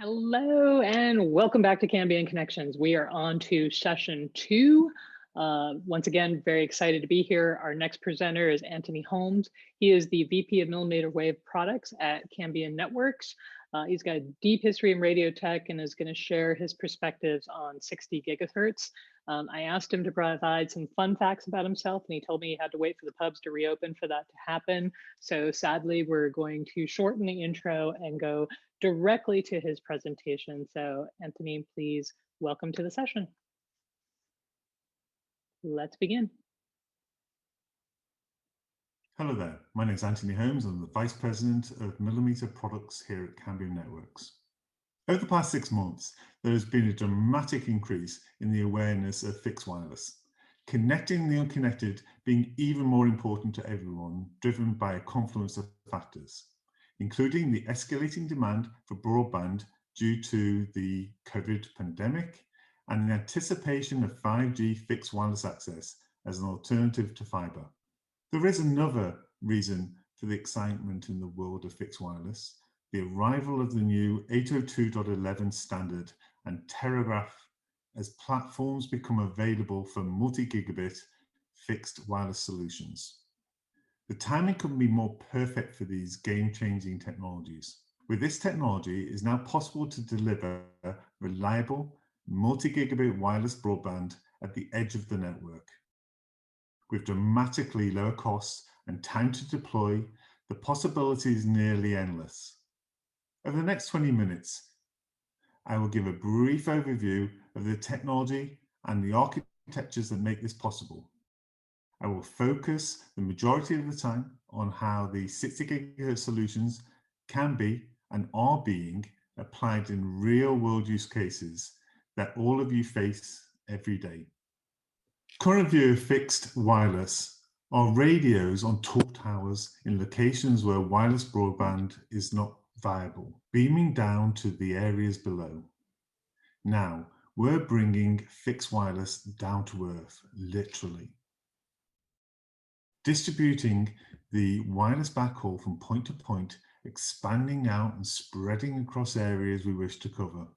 Hello and welcome back to Cambium Connections. We are on to session 2. Once again, very excited to be here. Our next presenter is Antony Holmes. He is the VP of Millimeter Wave Products at Cambium Networks. He's got a deep history in radio tech and is going to share his perspectives on 60 gigahertz. I asked him to provide some fun facts about himself, and he told me he had to wait for the pubs to reopen for that to happen. So sadly, we're going to shorten the intro and go directly to his presentation. So Antony, please welcome to the session. Let's begin. Hello there, my name is Antony Holmes. I'm the Vice President of Millimeter Products here at Cambium Networks. Over the past 6 months, there has been a dramatic increase in the awareness of fixed wireless, connecting the unconnected being even more important to everyone, driven by a confluence of factors, including the escalating demand for broadband due to the COVID pandemic and the anticipation of 5G fixed wireless access as an alternative to fiber. There is another reason for the excitement in the world of fixed wireless: the arrival of the new 802.11 standard and Terragraph as platforms become available for multi-gigabit fixed wireless solutions. The timing couldn't be more perfect for these game-changing technologies. With this technology, it is now possible to deliver reliable multi-gigabit wireless broadband at the edge of the network. With dramatically lower costs and time to deploy, the possibility is nearly endless. Over the next 20 minutes, I will give a brief overview of the technology and the architectures that make this possible. I will focus the majority of the time on how the 60 gigahertz solutions can be and are being applied in real-world use cases that all of you face every day. Current view of fixed wireless are radios on tall towers in locations where wireless broadband is not viable, beaming down to the areas below. Now, we're bringing fixed wireless down to earth, literally. Distributing the wireless backhaul from point to point, expanding out and spreading across areas we wish to cover.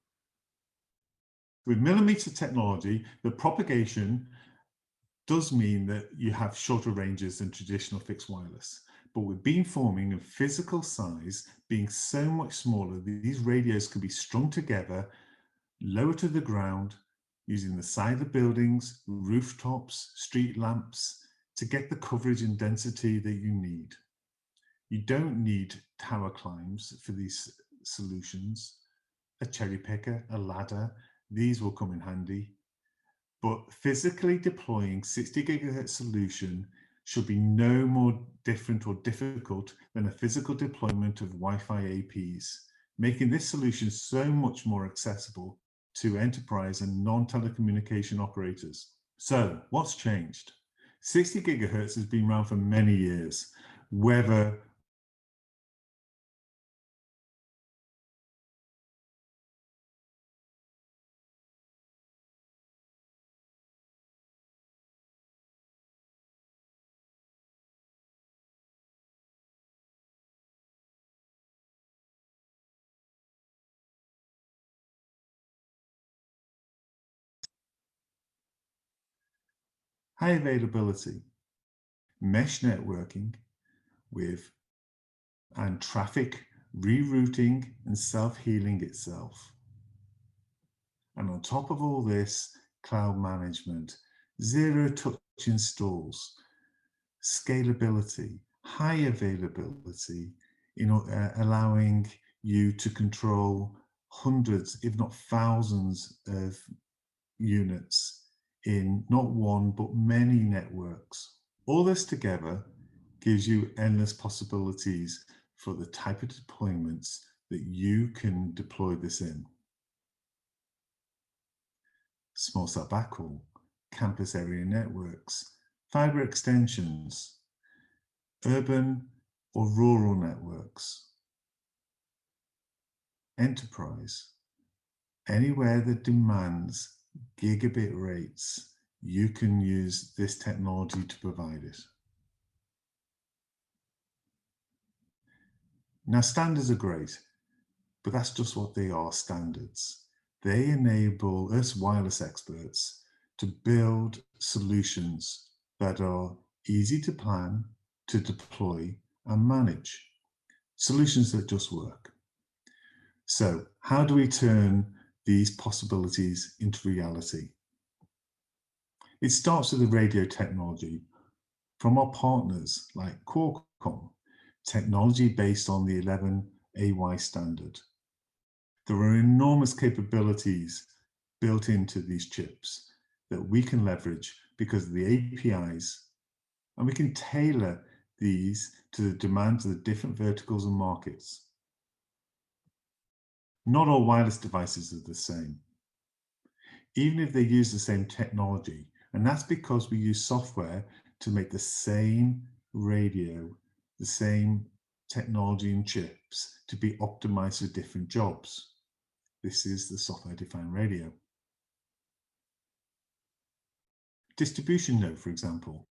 With millimeter technology, the propagation does mean that you have shorter ranges than traditional fixed wireless. But with beamforming and physical size being so much smaller, these radios can be strung together, lower to the ground, using the side of buildings, rooftops, street lamps, to get the coverage and density that you need. You don't need tower climbs for these solutions. A cherry picker, a ladder, these will come in handy. But physically deploying 60 gigahertz solution should be no more different or difficult than a physical deployment of Wi-Fi APs, making this solution so much more accessible to enterprise and non-telecommunication operators. So what's changed? 60 gigahertz has been around for many years, whether high availability, mesh networking and traffic rerouting and self-healing itself. And on top of all this, cloud management, zero-touch installs, scalability, high availability, allowing you to control hundreds, if not thousands of units in not one, but many networks. All this together gives you endless possibilities for the type of deployments that you can deploy this in. Small cell backhaul, campus area networks, fiber extensions, urban or rural networks, enterprise, anywhere that demands gigabit rates, you can use this technology to provide it. Now, standards are great, but that's just what they are, standards. They enable us wireless experts to build solutions that are easy to plan, to deploy, and manage. Solutions that just work. So, how do we turn these possibilities into reality? It starts with the radio technology from our partners like Qualcomm, technology based on the 11AY standard. There are enormous capabilities built into these chips that we can leverage because of the APIs, and we can tailor these to the demands of the different verticals and markets. Not all wireless devices are the same, even if they use the same technology, and that's because we use software to make the same radio, the same technology and chips to be optimized for different jobs. This is the software-defined radio. Distribution node, for example.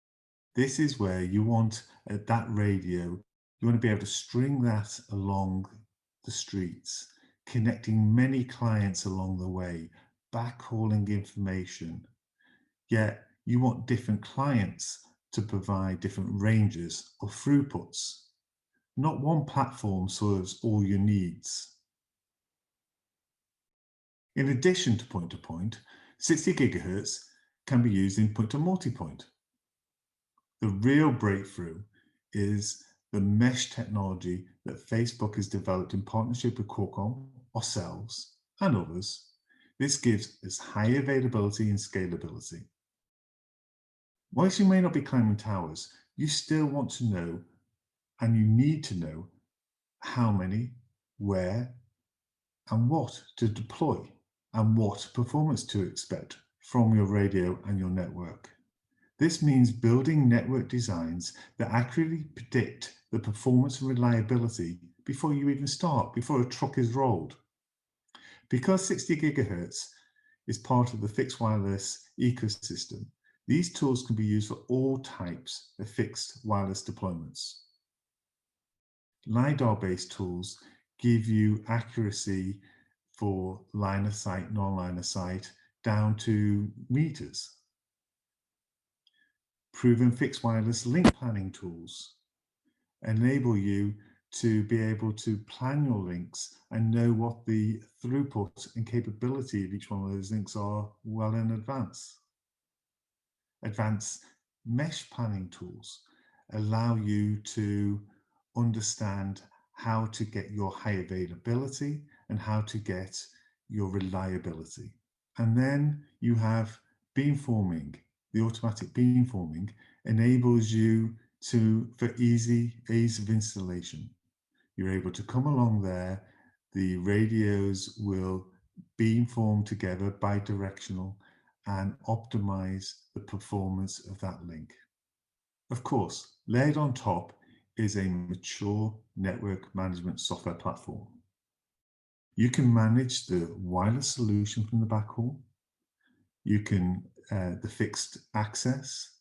This is where you want that radio, you want to be able to string that along the streets, connecting many clients along the way, backhauling information. Yet you want different clients to provide different ranges of throughputs. Not one platform serves all your needs. In addition to point-to-point, 60 gigahertz can be used in point-to-multipoint. The real breakthrough is the mesh technology that Facebook has developed in partnership with Qualcomm, ourselves, and others. This gives us high availability and scalability. Whilst you may not be climbing towers, you still want to know, and you need to know, how many, where, and what to deploy, and what performance to expect from your radio and your network. This means building network designs that accurately predict the performance and reliability before you even start, before a truck is rolled. Because 60 gigahertz is part of the fixed wireless ecosystem, these tools can be used for all types of fixed wireless deployments. LiDAR-based tools give you accuracy for line of sight, non-line of sight, down to meters. Proven fixed wireless link planning tools enable you to be able to plan your links and know what the throughput and capability of each one of those links are well in advance. Advanced mesh planning tools allow you to understand how to get your high availability and how to get your reliability. And then you have beamforming. The automatic beamforming enables you for ease of installation. You're able to come along there, the radios will beamform together bidirectional and optimize the performance of that link. Of course, layered on top is a mature network management software platform. You can manage the wireless solution from the backhaul. You can the fixed access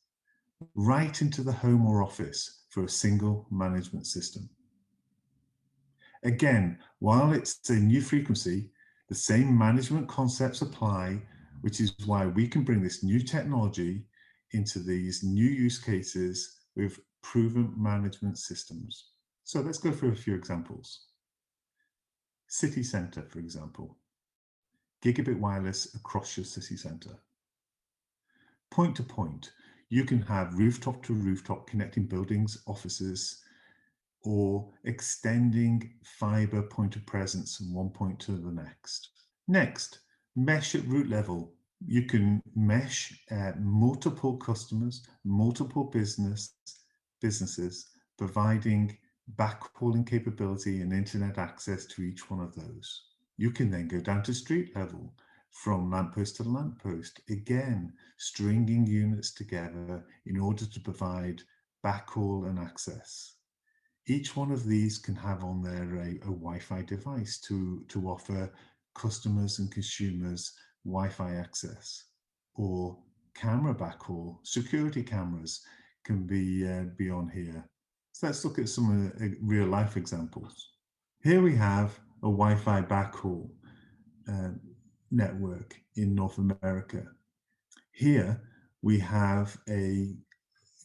right into the home or office for a single management system. Again, while it's a new frequency, the same management concepts apply, which is why we can bring this new technology into these new use cases with proven management systems. So let's go through a few examples. City centre, for example. Gigabit wireless across your city centre. Point to point, you can have rooftop to rooftop connecting buildings, offices, or extending fibre point of presence from one point to the next. Next, mesh at root level. You can mesh multiple customers, multiple businesses, providing backhauling capability and internet access to each one of those. You can then go down to street level, from lamppost to lamppost, again, stringing units together in order to provide backhaul and access. Each one of these can have on there a Wi-Fi device to offer customers and consumers Wi-Fi access, or camera backhaul. Security cameras can be on here. So let's look at some real life examples. Here we have a Wi-Fi backhaul network in North America. Here we have a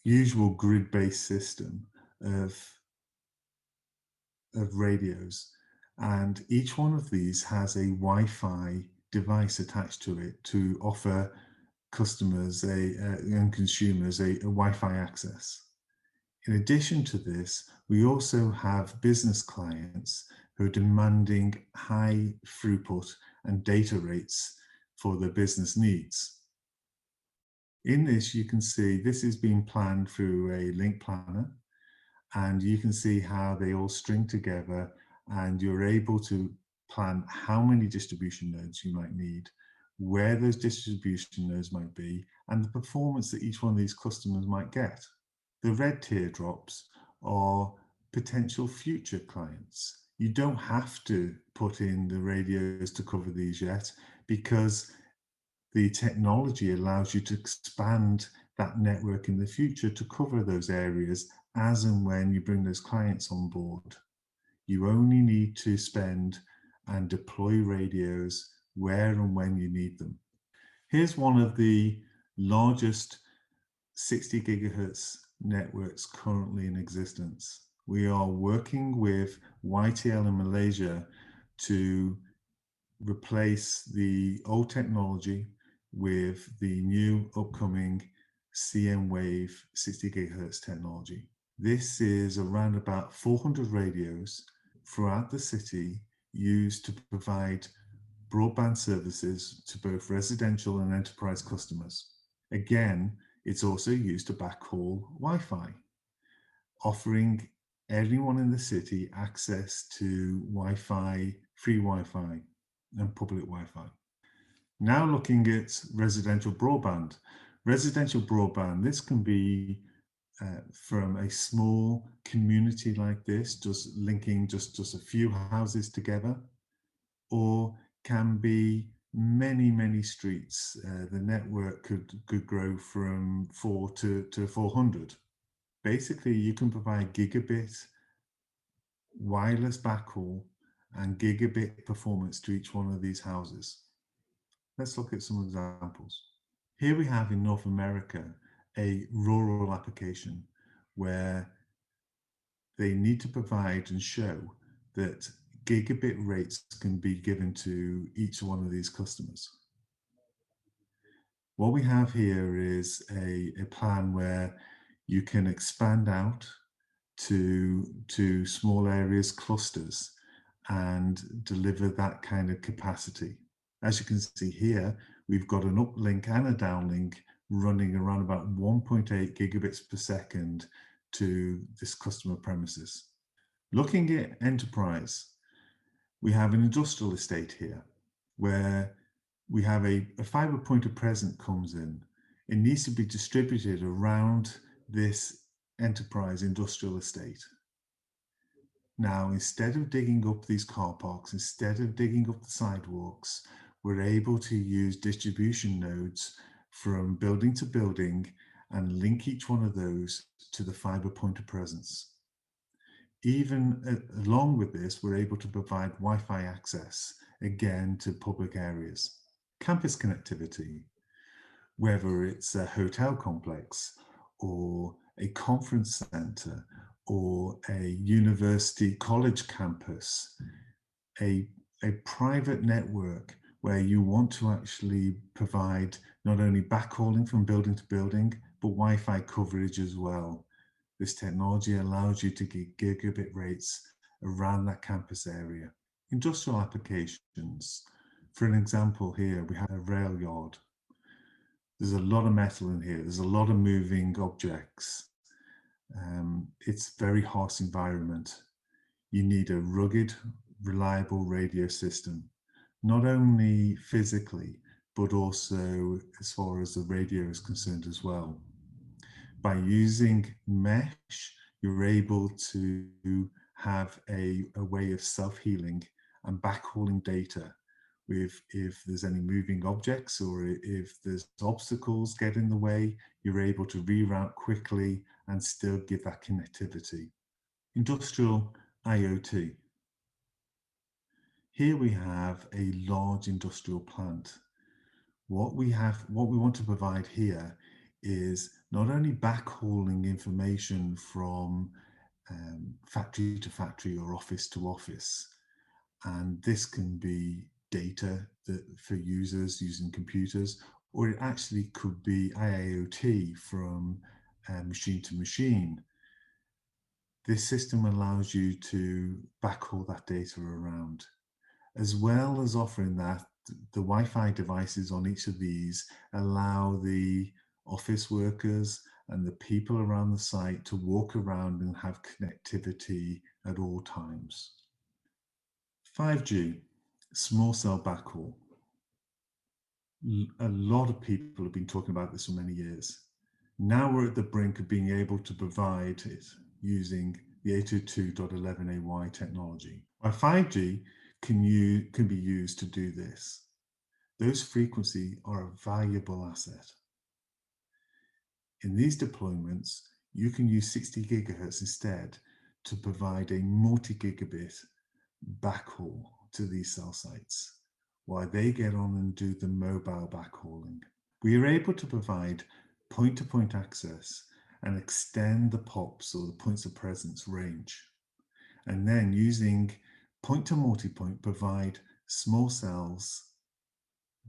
usual grid-based system of radios, and each one of these has a Wi-Fi device attached to it to offer customers and consumers a Wi-Fi access. In addition to this, we also have business clients who are demanding high throughput and data rates for their business needs. In this, you can see this is being planned through a link planner, and you can see how they all string together, and you're able to plan how many distribution nodes you might need, where those distribution nodes might be, and the performance that each one of these customers might get. The red teardrops are potential future clients. You don't have to put in the radios to cover these yet, because the technology allows you to expand that network in the future to cover those areas as and when you bring those clients on board. You only need to spend and deploy radios where and when you need them. Here's one of the largest 60 gigahertz networks currently in existence. We are working with YTL in Malaysia to replace the old technology with the new upcoming CM Wave 60 gigahertz technology. This is around about 400 radios throughout the city used to provide broadband services to both residential and enterprise customers. Again, it's also used to backhaul Wi-Fi, offering everyone in the city access to Wi-Fi, free Wi-Fi and public Wi-Fi. Now looking at residential broadband. Residential broadband, this can be from a small community like this, just linking just a few houses together, or can be many streets. The network could grow from 4 to 400. Basically, you can provide gigabit wireless backhaul and gigabit performance to each one of these houses. Let's look at some examples. Here we have in North America a rural application where they need to provide and show that gigabit rates can be given to each one of these customers. What we have here is a plan where you can expand out to small areas, clusters, and deliver that kind of capacity. As you can see here, we've got an uplink and a downlink running around about 1.8 gigabits per second to this customer premises. Looking at enterprise, we have an industrial estate here where we have a fiber point of presence comes in. It needs to be distributed around this enterprise industrial estate. Now, instead of digging up these car parks, instead of digging up the sidewalks, we're able to use distribution nodes from building to building and link each one of those to the fiber point of presence. Even along with this, we're able to provide Wi-Fi access, again, to public areas. Campus connectivity, whether it's a hotel complex or a conference center or a university college campus, a private network where you want to actually provide not only backhauling from building to building, but Wi-Fi coverage as well. This technology allows you to get gigabit rates around that campus area. Industrial applications. For an example here, we have a rail yard. There's a lot of metal in here. There's a lot of moving objects. It's a very harsh environment. You need a rugged, reliable radio system, not only physically, but also as far as the radio is concerned as well. By using mesh, you're able to have a way of self-healing and backhauling data if there's any moving objects or if there's obstacles get in the way, you're able to reroute quickly and still give that connectivity. Industrial IoT. Here we have a large industrial plant. What we want to provide here is not only backhauling information from factory to factory or office to office, and this can be data for users using computers, or it actually could be IIoT from machine to machine. This system allows you to backhaul that data around, as well as offering that the Wi-Fi devices on each of these allow the office workers and the people around the site to walk around and have connectivity at all times. 5G, small cell backhaul. A lot of people have been talking about this for many years. Now we're at the brink of being able to provide it using the 802.11ay technology. While 5G can be used to do this, those frequencies are a valuable asset. In these deployments, you can use 60 gigahertz instead to provide a multi-gigabit backhaul to these cell sites, while they get on and do the mobile backhauling. We are able to provide point-to-point access and extend the POPs, or the points of presence range, and then using point-to-multipoint provide small cells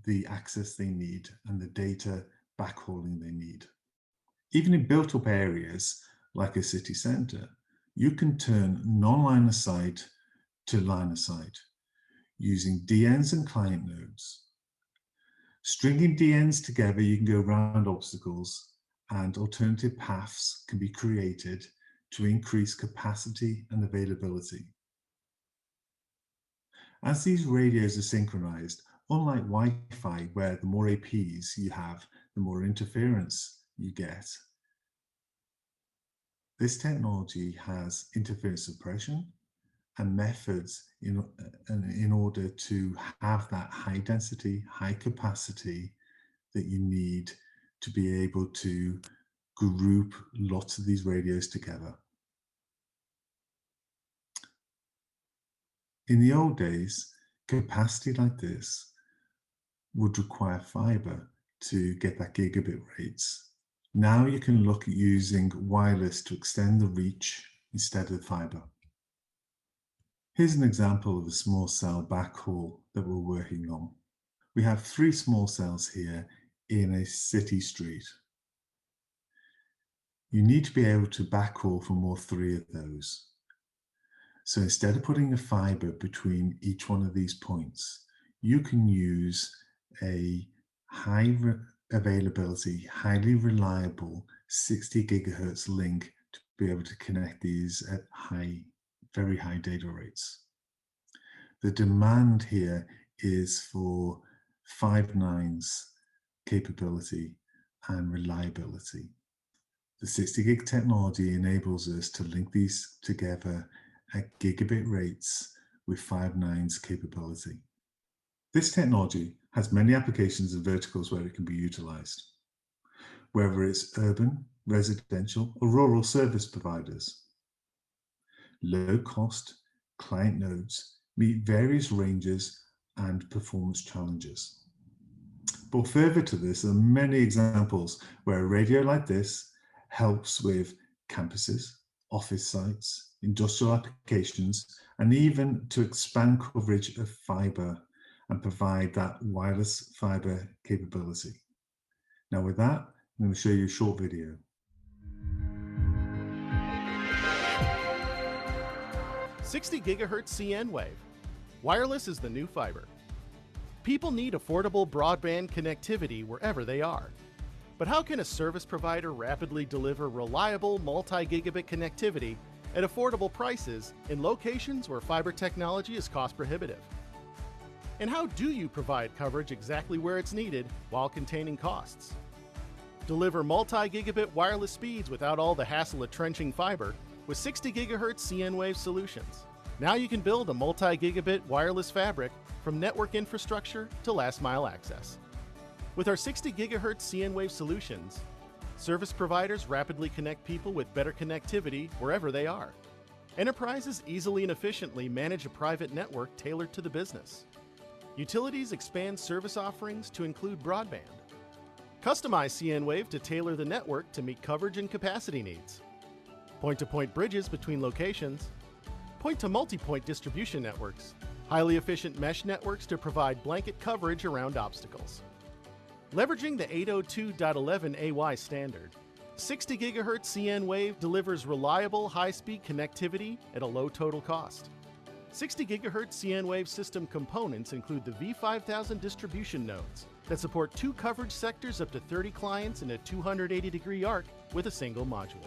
the access they need and the data backhauling they need. Even in built-up areas like a city centre, you can turn non-line of sight to line of sight using DNs and client nodes. Stringing DNs together, you can go around obstacles, and alternative paths can be created to increase capacity and availability. As these radios are synchronized, unlike Wi-Fi, where the more APs you have, the more interference you get, this technology has interference suppression and methods in order to have that high density, high capacity that you need to be able to group lots of these radios together. In the old days, capacity like this would require fiber to get that gigabit rates. Now you can look at using wireless to extend the reach instead of fiber. Here's an example of a small cell backhaul that we're working on. We have 3 small cells here in a city street. You need to be able to backhaul from all 3 of those. So instead of putting a fiber between each one of these points, you can use a high availability, highly reliable 60 gigahertz link to be able to connect these at very high data rates. The demand here is for 5 nines capability and reliability. The 60 gig technology enables us to link these together at gigabit rates with 5 nines capability. This technology has many applications and verticals where it can be utilized, whether it's urban, residential, or rural service providers. Low cost client nodes meet various ranges and performance challenges. But further to this, there are many examples where a radio like this helps with campuses, office sites, industrial applications, and even to expand coverage of fiber and provide that wireless fiber capability. Now with that, I'm going to show you a short video. "60 gigahertz CN wave. Wireless is the new fiber." People need affordable broadband connectivity wherever they are. But how can a service provider rapidly deliver reliable multi-gigabit connectivity at affordable prices in locations where fiber technology is cost prohibitive? And how do you provide coverage exactly where it's needed while containing costs? Deliver multi-gigabit wireless speeds without all the hassle of trenching fiber with 60 gigahertz CN wave solutions. Now you can build a multi-gigabit wireless fabric from network infrastructure to last mile access. With our 60 gigahertz CN wave solutions, service providers rapidly connect people with better connectivity wherever they are. Enterprises easily and efficiently manage a private network tailored to the business. Utilities expand service offerings to include broadband. Customize cnWave to tailor the network to meet coverage and capacity needs. Point-to-point bridges between locations. Point-to-multipoint distribution networks. Highly efficient mesh networks to provide blanket coverage around obstacles. Leveraging the 802.11ay standard, 60 GHz cnWave delivers reliable high-speed connectivity at a low total cost. 60 GHz cnWave system components include the V5000 distribution nodes that support 2 coverage sectors up to 30 clients in a 280-degree arc with a single module.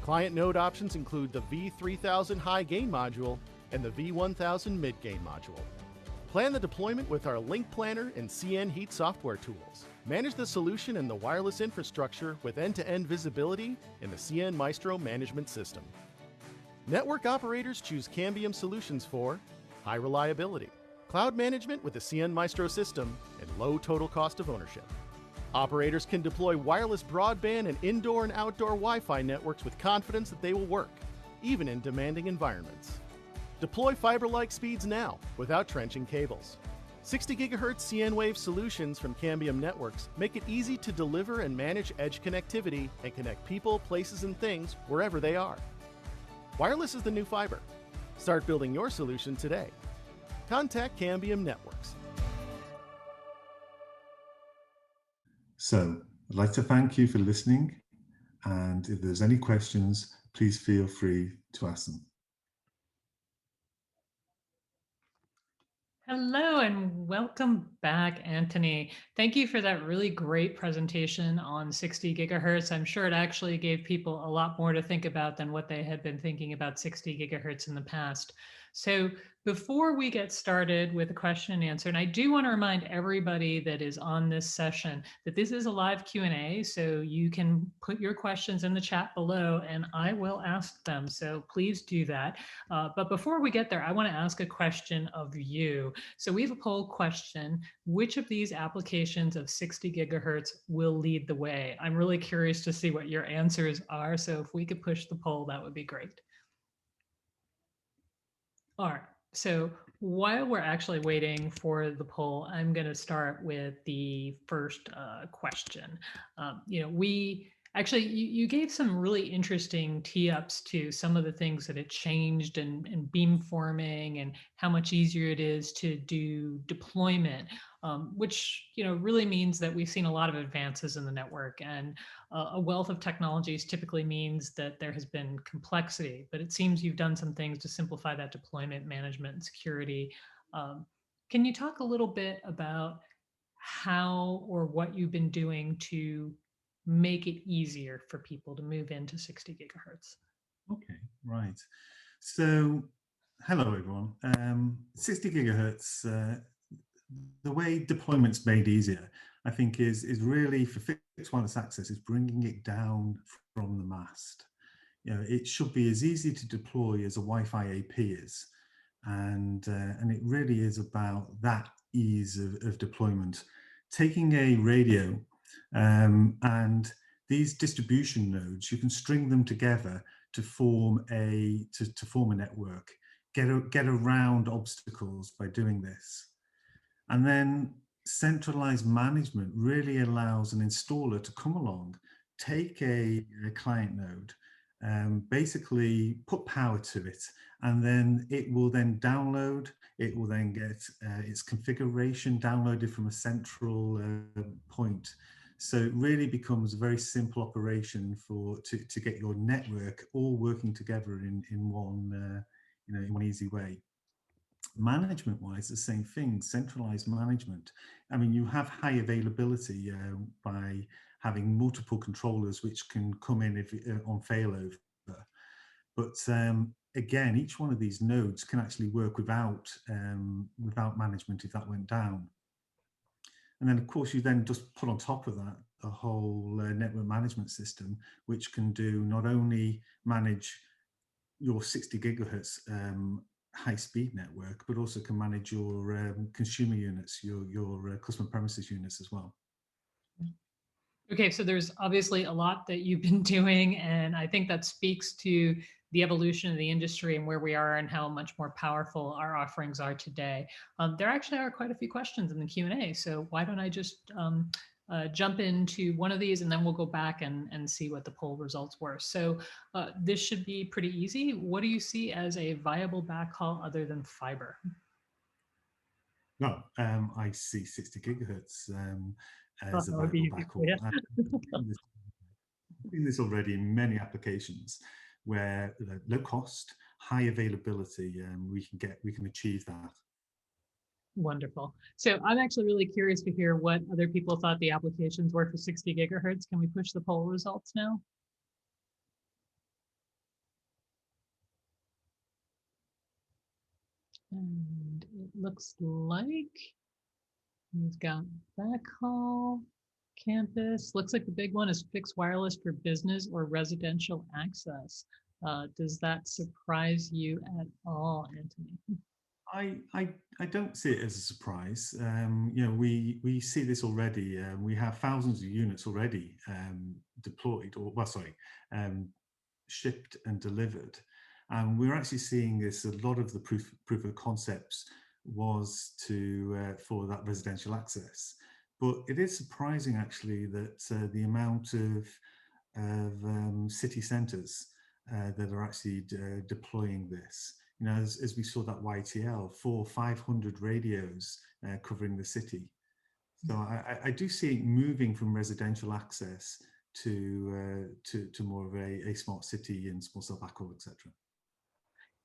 Client node options include the V3000 high gain module and the V1000 mid gain module. Plan the deployment with our Link Planner and CN Heat software tools. Manage the solution and the wireless infrastructure with end-to-end visibility in the CN Maestro management system. Network operators choose Cambium solutions for high reliability, cloud management with the CN Maestro system, and low total cost of ownership. Operators can deploy wireless broadband and indoor and outdoor Wi-Fi networks with confidence that they will work, even in demanding environments. Deploy fiber-like speeds now without trenching cables. 60 GHz cnWave solutions from Cambium Networks make it easy to deliver and manage edge connectivity and connect people, places, and things wherever they are. Wireless is the new fiber. Start building your solution today. Contact Cambium Networks. So I'd like to thank you for listening, and if there's any questions, please feel free to ask them. Hello and welcome back, Antony. Thank you for that really great presentation on 60 gigahertz. I'm sure it actually gave people a lot more to think about than what they had been thinking about 60 gigahertz in the past. So before we get started with the question and answer, and I do want to remind everybody that is on this session that this is a live Q&A, so you can put your questions in the chat below and I will ask them. So please do that. But before we get there, I want to ask a question of you. So we have a poll question: which of these applications of 60 gigahertz will lead the way? I'm really curious to see what your answers are. So if we could push the poll, that would be great. All right, so while we're actually waiting for the poll, I'm going to start with the first question. You gave some really interesting tee-ups to some of the things that had changed in beamforming and how much easier it is to do deployment, which really means that we've seen a lot of advances in the network, and a wealth of technologies typically means that there has been complexity, but it seems you've done some things to simplify that deployment, management, and security. Can you talk a little bit about how or what you've been doing to make it easier for people to move into 60 gigahertz? Okay, right. So, hello everyone. 60 gigahertz, the way deployment's made easier, I think, is really for fixed wireless access, is bringing it down from the mast. It should be as easy to deploy as a Wi-Fi AP is, and it really is about that ease of deployment. Taking a radio and these distribution nodes, you can string them together to form a network, get around obstacles by doing this. And then centralized management really allows an installer to come along, take a client node, basically put power to it, and then it will then download, it will then get its configuration downloaded from a central point. So it really becomes a very simple operation to get your network all working together in one in one easy way. Management-wise, the same thing, centralized management. I mean, you have high availability by having multiple controllers which can come in on failover. But again, each one of these nodes can actually work without management if that went down. And then, of course, you then just put on top of that a whole network management system, which can do not only manage your 60 gigahertz high-speed network, but also can manage your consumer units, your customer premises units as well. Okay, so there's obviously a lot that you've been doing, and I think that speaks to the evolution of the industry and where we are and how much more powerful our offerings are today. There actually are quite a few questions in the Q&A, so why don't I just jump into one of these and then we'll go back and see what the poll results were. So this should be pretty easy. What do you see as a viable backhaul other than fiber? No, I see 60 gigahertz as a That would be viable easy for backhaul. you. I've seen this already in many applications where low cost, high availability, we can achieve that. Wonderful. So I'm actually really curious to hear what other people thought the applications were for 60 gigahertz. Can we push the poll results now? And it looks like we've got backhaul, campus. Looks like the big one is fixed wireless for business or residential access. Does that surprise you at all, Antony? I don't see it as a surprise. We see this already. We have thousands of units already deployed, or well, sorry, shipped and delivered. And we're actually seeing this. A lot of the proof of concepts was for that residential access. But it is surprising actually that the amount of city centres that are actually deploying this. As we saw that YTL, 500 radios covering the city. So I do see it moving from residential access to more of a smart city and small cell backhaul, etc.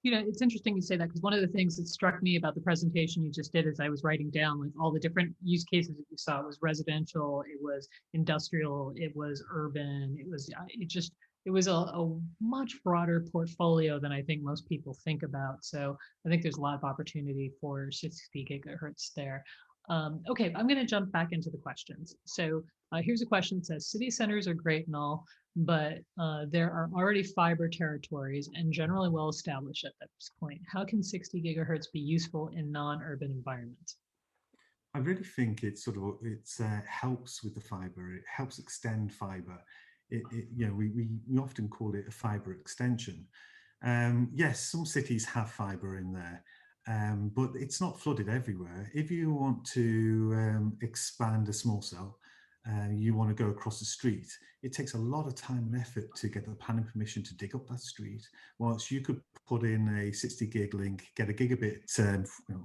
It's interesting you say that, because one of the things that struck me about the presentation you just did as I was writing down like all the different use cases that you saw. It was residential, it was industrial, it was urban, it was a much broader portfolio than I think most people think about. So I think there's a lot of opportunity for 60 gigahertz there. Okay, I'm going to jump back into the questions. So here's a question that says, city centers are great and all, but there are already fiber territories and generally well established at this point. How can 60 gigahertz be useful in non-urban environments? I really think it helps with the fiber. It helps extend fiber. We often call it a fiber extension. Yes, some cities have fiber in there, but it's not flooded everywhere. If you want to expand a small cell, you want to go across the street, it takes a lot of time and effort to get the planning permission to dig up that street. Whilst you could put in a 60 gig link, get a gigabit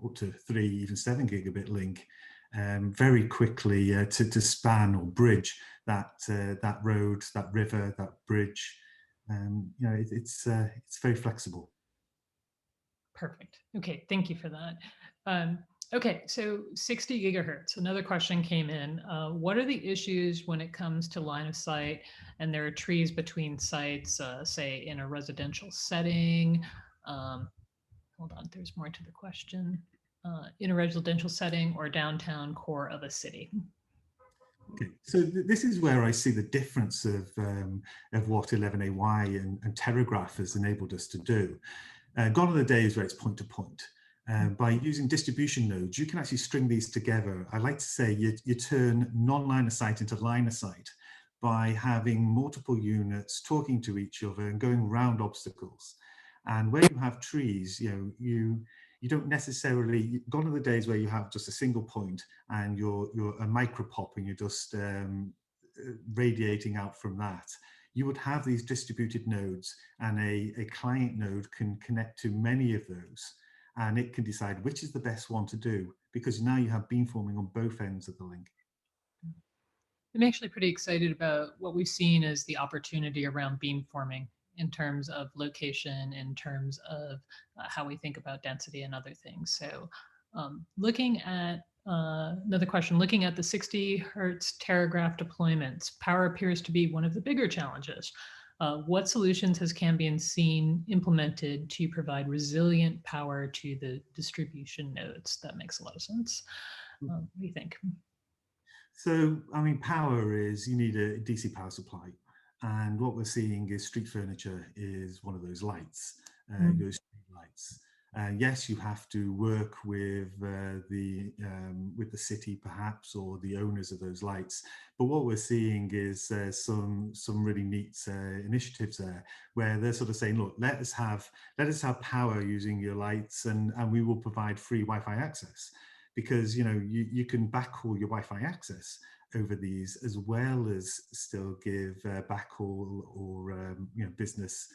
up to 3, even 7 gigabit link very quickly to span or bridge that road, that river, that bridge. It's very flexible. Perfect. Okay, thank you for that. Okay, so 60 gigahertz, another question came in. What are the issues when it comes to line of sight and there are trees between sites, say in a residential setting? Hold on, there's more to the question. In a residential setting or downtown core of a city. Okay, so this is where I see the difference of what 11AY and Terragraph has enabled us to do. Gone are the days where it's point to point. By using distribution nodes, you can actually string these together. I like to say you turn non-line of sight into line of sight by having multiple units talking to each other and going around obstacles. And where you have trees, you don't necessarily, gone are the days where you have just a single point and you're a micropop and you're just radiating out from that. You would have these distributed nodes, and a client node can connect to many of those, and it can decide which is the best one to do, because now you have beamforming on both ends of the link. I'm actually pretty excited about what we've seen as the opportunity around beamforming in terms of location, in terms of how we think about density and other things. So looking at another question, looking at the 60 hertz Terragraph deployments, power appears to be one of the bigger challenges. What solutions has Cambium seen implemented to provide resilient power to the distribution nodes? That makes a lot of sense. What do you think? So, I mean, power is, you need a DC power supply. And what we're seeing is street furniture is one of those lights, those street lights. Yes, you have to work with the city perhaps, or the owners of those lights. But what we're seeing is some really neat initiatives there, where they're sort of saying, look, let us have power using your lights, and we will provide free Wi-Fi access, because you can backhaul your Wi-Fi access over these, as well as still give backhaul or business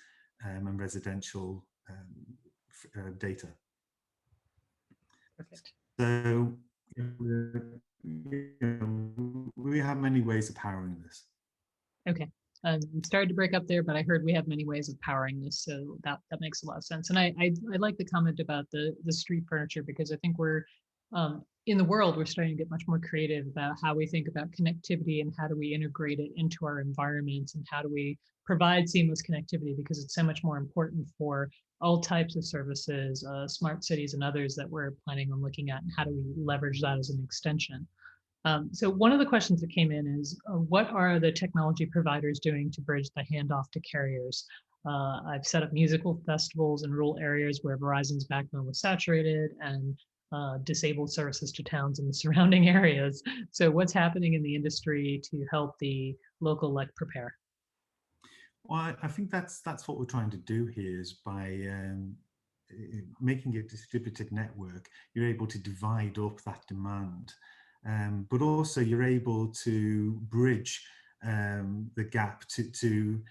and residential data. Perfect. So we have many ways of powering this. Okay. Started to break up there, but I heard we have many ways of powering this, so that makes a lot of sense. And I like the comment about the street furniture, because I think we're in the world, we're starting to get much more creative about how we think about connectivity and how do we integrate it into our environments, and how do we provide seamless connectivity, because it's so much more important for all types of services, smart cities and others that we're planning on looking at, and how do we leverage that as an extension. So one of the questions that came in is, what are the technology providers doing to bridge the handoff to carriers? I've set up musical festivals in rural areas where Verizon's backbone was saturated, and disabled services to towns in the surrounding areas. So what's happening in the industry to help the local prepare? Well, I think that's what we're trying to do here, is by making a distributed network, you're able to divide up that demand. But also you're able to bridge the gap to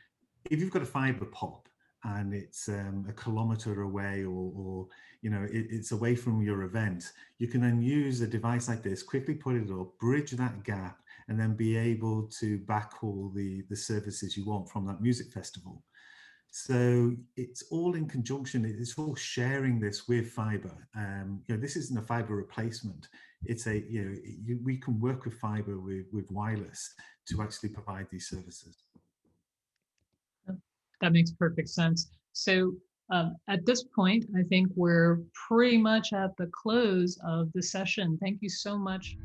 if you've got a fiber pop and it's a kilometer away, or it's away from your event, you can then use a device like this, quickly put it up, bridge that gap, and then be able to backhaul the services you want from that music festival. So it's all in conjunction. It's all sharing this with fiber. This isn't a fiber replacement. It's we can work with fiber with wireless to actually provide these services. That makes perfect sense. So at this point, I think we're pretty much at the close of the session. Thank you so much